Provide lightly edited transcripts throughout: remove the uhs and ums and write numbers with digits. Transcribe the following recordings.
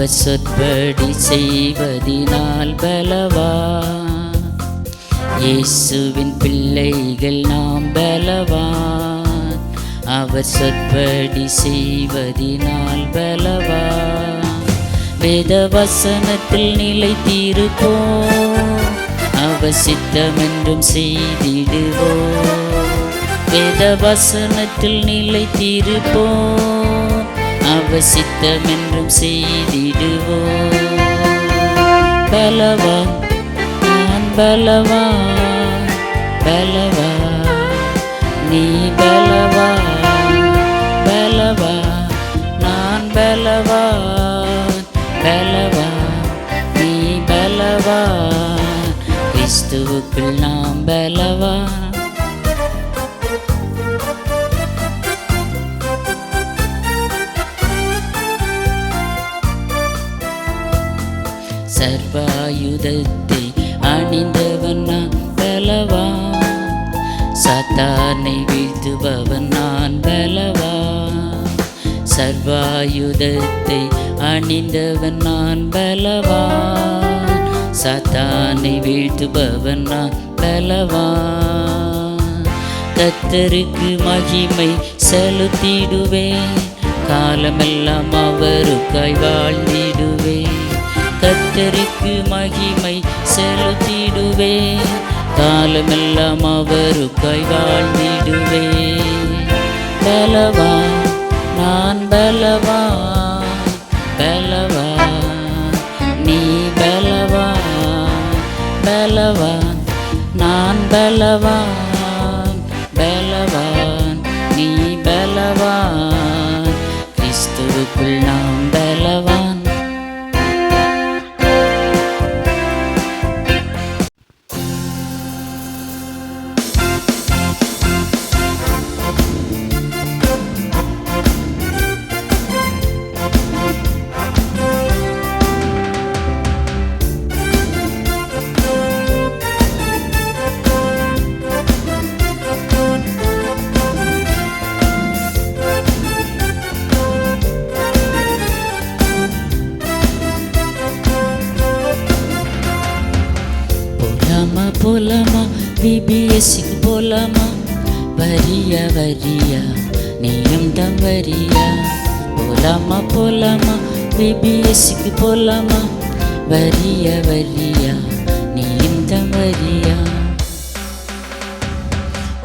அவர் சொற்படி செய்வதினால் பலவான். இயேசுவின் பிள்ளைகள் நாம் பலவான். அவர் சொற்படி செய்வதினால் பலவான். வேத வசனத்தில் நிலைத்திருப்போம். அவர் சித்தமென்றும் செய்திடுவோம். வேத வசனத்தில் நிலைத்திருப்போம். அவர் சித்தமென்றும் செய்திடுவோம். பலவான் நான் பலவான், பலவான் நீ பலவான், பலவான் நான் பலவான், பலவான் நீ பலவான். கிறிஸ்துவுக்குள் நாம் பலவான். சர்வாயுதத்தை அணிந்தவன் நான் பலவான். சாத்தானை வீழ்த்துபவன் நான் பலவான். சர்வாயுதத்தை அணிந்தவன் நான் பலவான். சாத்தானை வீழ்த்துபவன் நான் பலவான். கர்த்தருக்கு மகிமை செலுத்திடுவேன். காலமெல்லாம் அவருக்காய் வாழ்ந்திடுவேன். கர்த்தருக்கு மகிமை செலுத்திடுவேன். காலமெல்லாம் அவருக்காய் வாழ்ந்திடுவேன். பலவான் நான் பலவான், பலவான் நீ பலவான், பலவான் நான் பலவான், பலவான் நீ பலவான். கிறிஸ்துவுக்குள் நாம் பலவான். போலாமா VBSக்கு போலாமா? வரியா வரியா நீயும் தான் வரியா? போலாமா போலாமா VBSக்கு போலாமா? வரியா வரியா நீயும் தான் வரியா?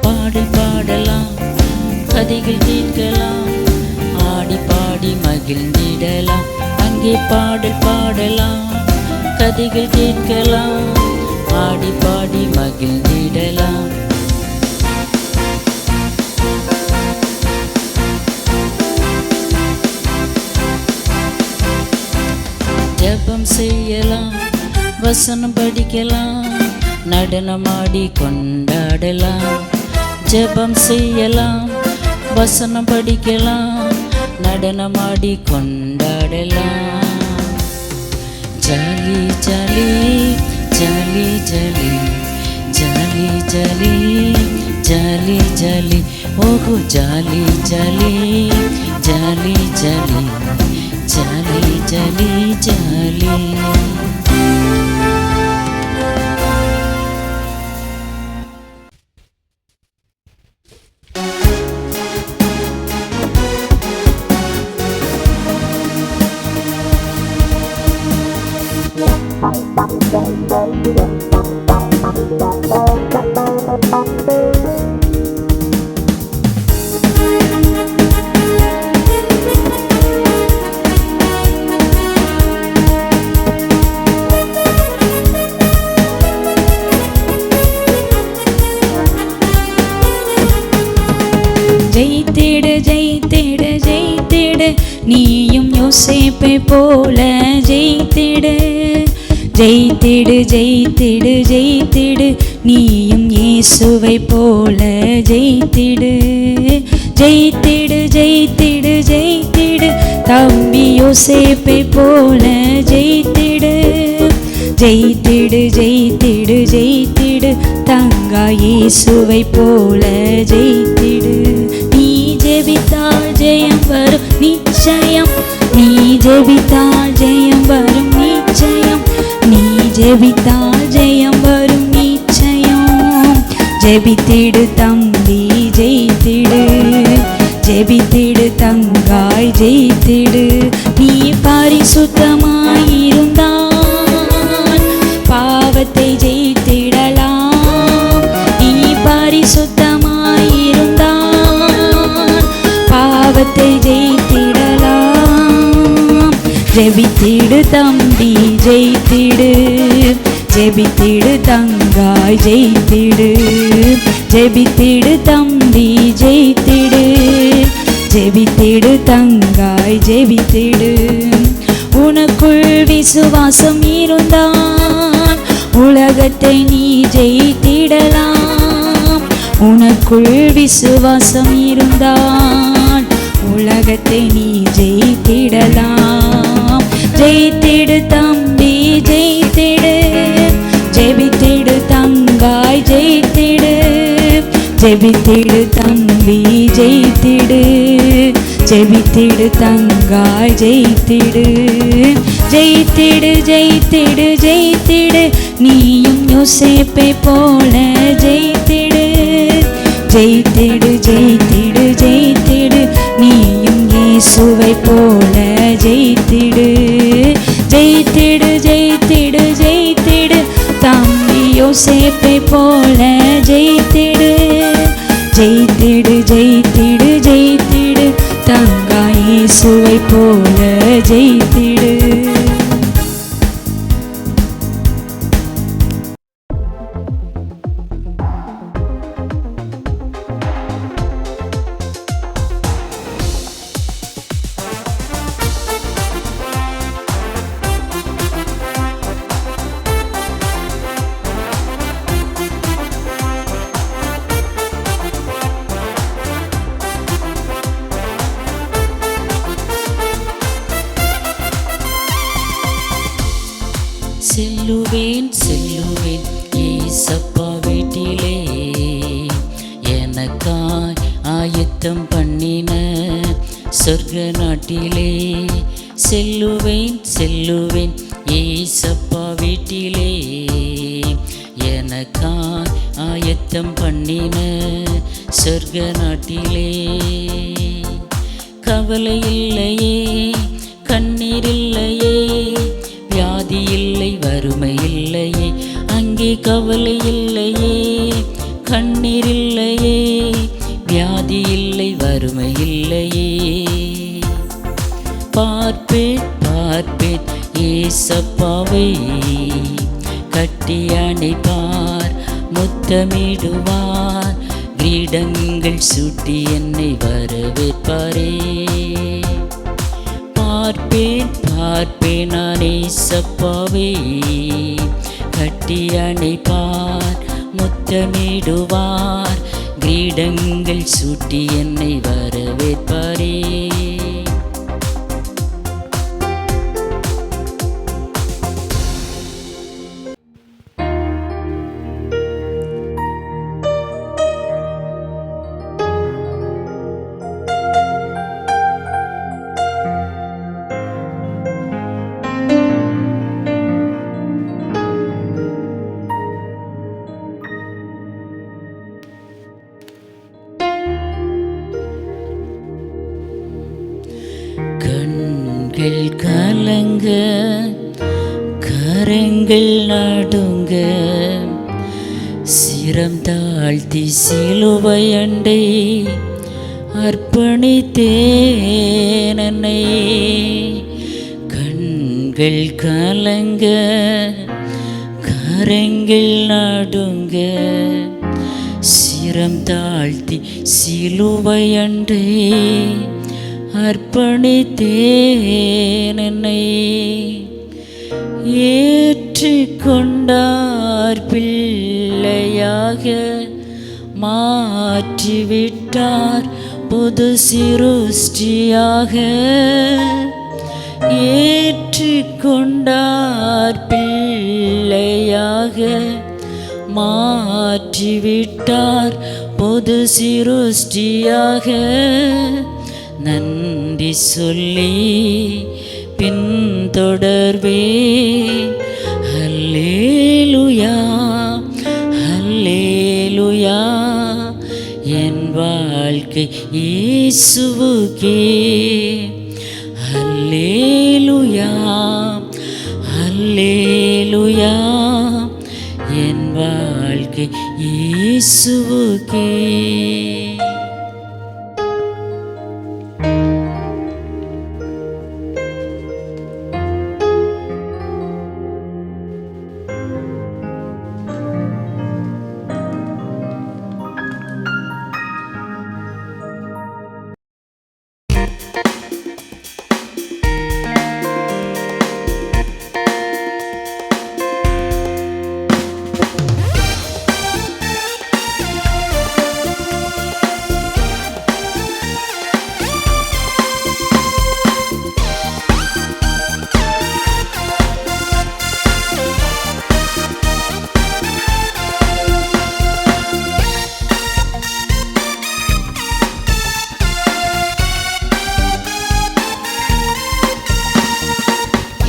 பாடல் பாடலாம், கதைகள் கேட்கலாம், ஆடி பாடி மகிழ்ந்திடலாம். அங்கே பாடல் பாடலாம், கதைகள் கேட்கலாம், ஆடி பாடி மகிழ்ந்திடலாம். ஜெபம் செய்யலாம், வசனம் படிக்கலாம், நடனமாடி கொண்டாடலாம். ஜெபம் செய்யலாம், வசனம் படிக்கலாம், நடனமாடி கொண்டாடலாம். Jolly jolly jolly jolly jolly jolly jolly jolly ஓஹோ jolly jolly jolly jolly jolly jolly jolly. ஜெயித்திடு ஜெயித்திடு ஜெயித்திடு நீயும் யோசேப்பை போல ஜெயித்திடு. ஜெயித்திடு ஜெயித்திடு ஜெயித்திடு நீயும் இயேசுவை போல ஜெயித்திடு. ஜெயித்திடு ஜெயித்திடு ஜெயித்திடு தம்பி யோசேப்பை போல ஜெயித்திடு. ஜெயித்திடு ஜெயித்திடு ஜெயித்திடு தங்கா இயேசுவை போல ஜெயித்திடு. நீ ஜெபித்தால் ஜெயம் வரும் நிச்சயம், நீ ஜெபித்தால் ஜெயம் வரும் நிச்சயம். நீ ஜெபித்தால் ஜெயம் வரும் நிச்சயம். ஜெபித்திடு தம்பி ஜெயித்திடு, ஜெபித்திடு தங்காய் ஜெயித்திடு. நீ பரிசுத்தமாயிருந்தால் பாவத்தை ஜெயித்திடலாம். நீ பரிசுத்தமாயிருந்தால் பாவத்தை ஜெயித்திடலாம். ஜெபித்திடு தம்பி ஜெயித்திடு, ஜெபித்திடு தங்காய் ஜெயித்திடு, ஜெபித்திடு தம்பி ஜெயித்திடு, ஜெபித்திடு தங்காய் ஜெபித்திடு. உனக்குள் விசுவாசம் இருந்தால் உலகத்தை நீ ஜெயித்திடலாம். உனக்குள் விசுவாசம் இருந்தால் உலகத்தை நீ ஜெயித்திடலாம். ஜெயித்திடு தம்பி ஜெயித்திடு, ஜெபித்திடு தங்காய் ஜெயித்திடு, ஜெபித்திடு தம்பி ஜெயித்திடு, ஜெபித்திடு தங்காய் ஜெயித்திடு. ஜெயித்திடு ஜெயித்திடு ஜெயித்திடு, நீயும் யோசேப்பை போல ஜெயித்திடு. ஜெயித்திடு ஜெயித்திடு ஜெயித்திடு, நீயும் இயேசுவை போல ஜெயித்திடு. ஜெயித்திடு ஜெயித்திடு ஜெயித்திடு, தம்பி யோசேப்பை போல ஜெயித்திடு. ஜெயித்திடு ஜெயித்திடு ஜெயித்திடு, தங்காய் இயேசுவை போல ஜெயித்திடு. செல்லுவேன் செல்லுவேன் ஏசப்பா வீட்டிலே, எனக்காய் ஆயத்தம் பண்ணின சொர்க்க நாட்டிலே. செல்லுவேன் செல்லுவேன் ஏசப்பா வீட்டிலே, எனக்காய் ஆயத்தம் பண்ணின சொர்க்க நாட்டிலே. கவலை இல்லையே, கண்ணீர் இல்லையே, வியாதி இல்லை, வறுமை இல்லையே. அங்கே கவலை இல்லையே, கண்ணீர் இல்லையே, வியாதி இல்லை, வறுமை இல்லையே. பார்ப்பேன் பார்ப்பேன் ஏசப்பாவை, கட்டி அணைப்பார், முத்தமிடுவார், கிரீடங்கள் சூட்டி என்னை வரவேற்பாரே. பார்ப்பேன் பார்ப்பேன் நான் ஏசப்பாவை, கட்டி அணைப்பார், முத்தமிடுவார், கிரீடங்கள் சூட்டி என்னை வரவேற்பாரே. கண்கள் கலங்க, கரங்கள் நடுங்க, சிரம் தாழ்த்தி சிலுவை அண்டை அர்ப்பணித்தேன் என்னை. கண்கள் கலங்க, கரங்கள் நடுங்க, சிரம் தாழ்த்தி சிலுவை அண்டை அர்ப்பணித்தேன் என்னை. ஏற்றுக்கொண்டார், பிள்ளையாக மாற்றிவிட்டார், புது சிருஷ்டியாக. ஏற்றுக்கொண்டார், பிள்ளையாக மாற்றிவிட்டார், புது சிருஷ்டியாக. நன்றி சொல்லி பின் பின்தொடர்வேன். அல்லேலூயா அல்லேலூயா, என் வாழ்க்கை இயேசுவுக்கே. அல்லேலூயா அல்லேலூயா, என் வாழ்க்கை இயேசுவுக்கே.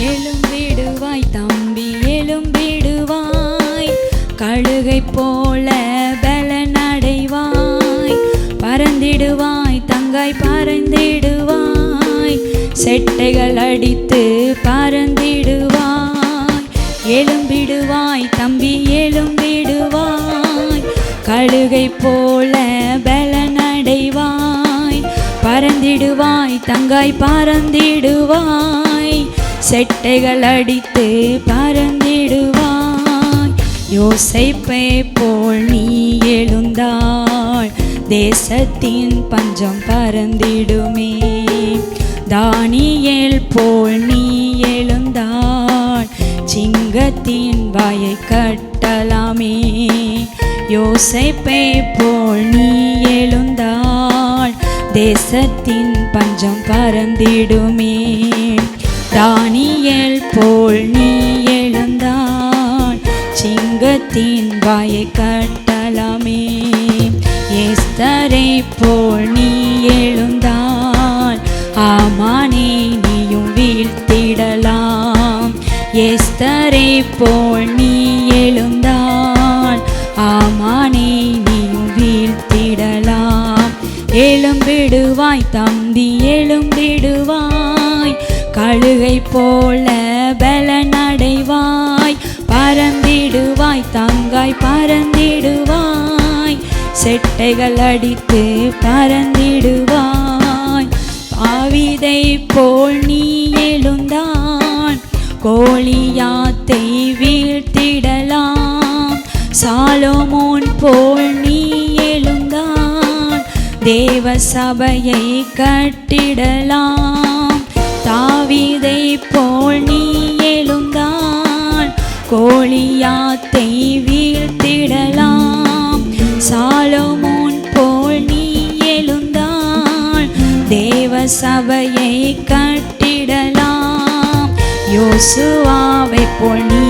எழும்பிடுவாய் தம்பி எழும்பிடுவாய், கழுகை போல பலனடைவாய். பறந்திடுவாய் தங்காய் பறந்திடுவாய், செட்டைகள் அடித்து பறந்திடுவாய். எழும்பிடுவாய் தம்பி எழும்பிடுவாய், கழுகை போல பலனடைவாய். பறந்திடுவாய் தங்காய் பறந்திடுவாய், செட்டைகள் அடித்து பறந்திடுவாய். யோசேப்பை போல் நீ எழுந்தாள், தேசத்தின் பஞ்சம் பறந்திடுமே. தானியேல் போல் நீ எழுந்தாள், சிங்கத்தின் வாயை கட்டலாமே. யோசேப்பை போல் நீ எழுந்தாள், தேசத்தின் பஞ்சம் பறந்திடுமே. தானியேல் போல் நீ எழுந்தாள், சிங்கத்தின் வாயை கட்டலாமே. எஸ்தரை போல் நீ எழுந்தாள், ஆமானை நீயும் வீழ்த்திடலாம். எஸ்தரை போல் நீ எழுந்தாள், ஆமானை நீயும் வீழ்த்திடலாம். எழும்பிடுவாய் தம்பி எழும்பிடுவாய், கழுகை போல பலனடைவாய். பறந்திடுவாய் தங்காய் பறந்திடுவாய், செட்டைகள் அடித்து பறந்திடுவாய். தாவீதை போல் நீ எழுந்தாள், கோலியாத்தை வீழ்த்திடலாம். சாலமோன் போல் நீ எழுந்தாள், தேவ சபையை கட்டிடலாம். தாவீதை போல் நீ எழுந்தாள், கோலியாத்தை வீழ்த்திடலாம். சாலமோன் போல் நீ எழுந்தாள், தேவ சபையை கட்டிடலாம். யோசுவாவை போல் நீ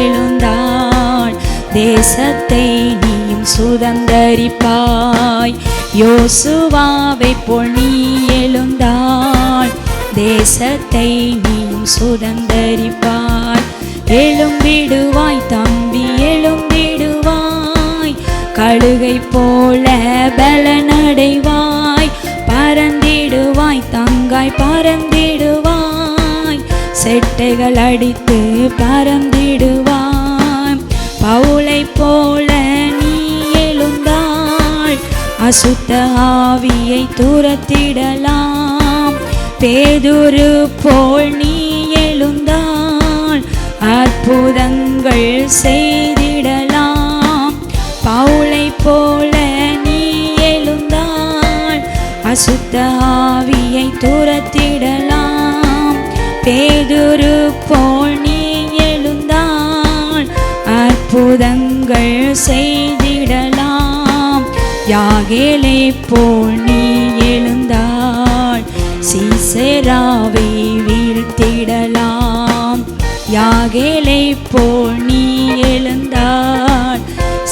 எழுந்தாள், தேசத்தை நீயும் சுதந்தரிப்பாய். யோசுவாவை போல் நீ எழுந்தாள், தேசத்தை நீயும் சுதந்தரிப்பாய். எழும்பிடுவாய் தம்பி எழும்பிடுவாய், கழுகை போல பலனடைவாய். பறந்திடுவாய் தங்காய் பறந்திடுவாய், செட்டைகள் அடித்து பறந்திடுவாய். பவுலை போல நீ எழுந்தாள், அசுத்த ஆவியை துரத்திடலாம். பேதுரு போல் நீ எழுந்தாள், அற்புதங்கள் செய்திடலாம். பவுலை போல நீ எழுந்தாள், அசுத்த ஆவியை துரத்திடலாம். பேதுரு போல் நீ எழுந்தாள், அற்புதங்கள் செய்திடலாம். யாகேலை போல் நீ எழுந்தாள், சீசேராவை வீழ்த்திடலாம். யாகேலை போல் நீ எழுந்தாள்,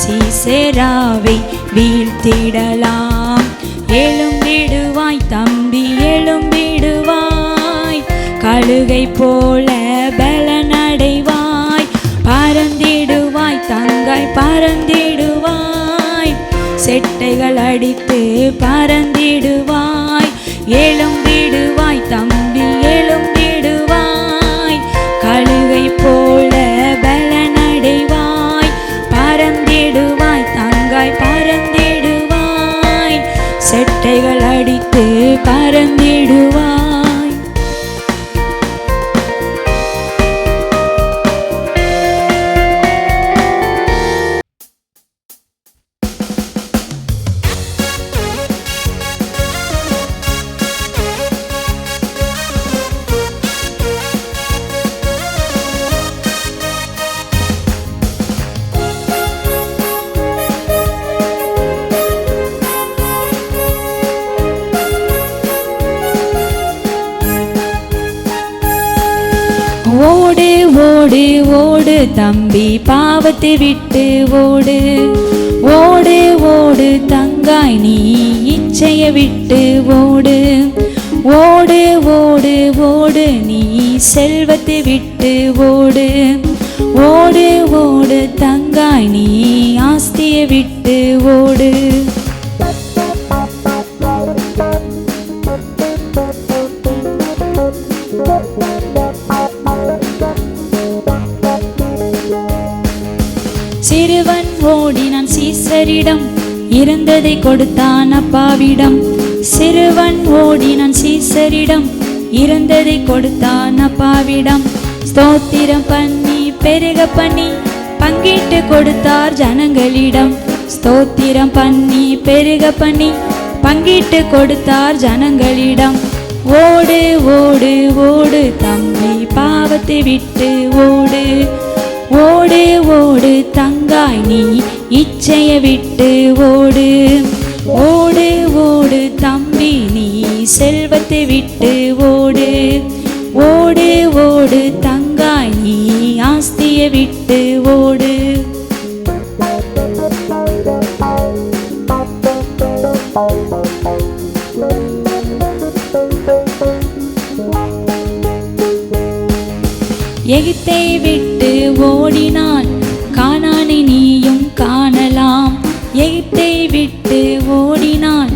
சீசேராவை வீழ்த்திடலாம். எழும்பிடுவாய் தம்பி எழும்பிடுவாய், கழுகை போல பறந்திடுவாய், செட்டைகள் அடித்து பறந்திடுவாய், எழும்பிடுவாய் தம்பி எழும்பிடுவாய், கழுகை போல பலனடைவாய், பறந்திடுவாய் தங்காய் பறந்திடுவாய், செட்டைகள் அடித்து பறந்திடுவாய். ஓடு ஓடு ஓடு தம்பி பாவத்தை விட்டு ஓடு, ஓடு ஓடு தங்காய் நீ இச்சையை விட்டு ஓடு, ஓடு ஓடு ஓடு நீ செல்வத்தை விட்டு ஓடு, ஓடு ஓடு தங்காய் நீ ஆஸ்தியை விட்டு ஓடு. சிறுவன் ஓடினான் சீசரிடம், இருந்ததை கொடுத்தான் அப்பாவிடம், சிறுவன் ஓடினான் சீசரிடம், இருந்ததை கொடுத்தான் அப்பாவிடம், ஸ்தோத்திரம் பண்ணி பெருக பண்ணி பங்கிட்டு கொடுத்தார் ஜனங்களிடம், ஸ்தோத்திரம் பண்ணி பெருக பண்ணி பங்கிட்டு கொடுத்தார் ஜனங்களிடம். ஓடு ஓடு ஓடு தம்பி பாவத்தை விட்டு ஓடு, ஓடு ஓடு தங்காய் நீ இச்சையை விட்டு ஓடு, ஓடு ஓடு தம்பி நீ செல்வத்தை விட்டு ஓடு, ஓடு ஓடு தங்காய் நீ ஆஸ்தியை விட்டு ஓடு. எகிப்தை விட்டு ஓடினால் கானானை நீயும் காணலாம், எகிப்தை விட்டு ஓடினால்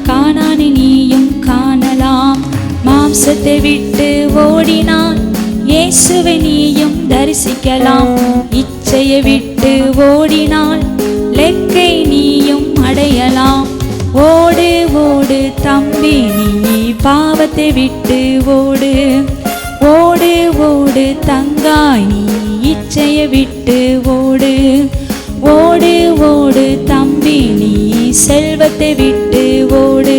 கானானை நீயும் காணலாம், மாம்சத்தை விட்டு ஓடினால் இயேசுவை நீயும் தரிசிக்கலாம், இச்சையை விட்டு ஓடினால் லெக்கை நீயும் அடையலாம். ஓடு ஓடு தம்பி நீ பாவத்தை விட்டு ஓடு, ஓடு ஓடு தங்காய் நீ இச்சையை விட்டு ஓடு, ஓடு ஓடு தம்பி நீ செல்வத்தை விட்டு ஓடு,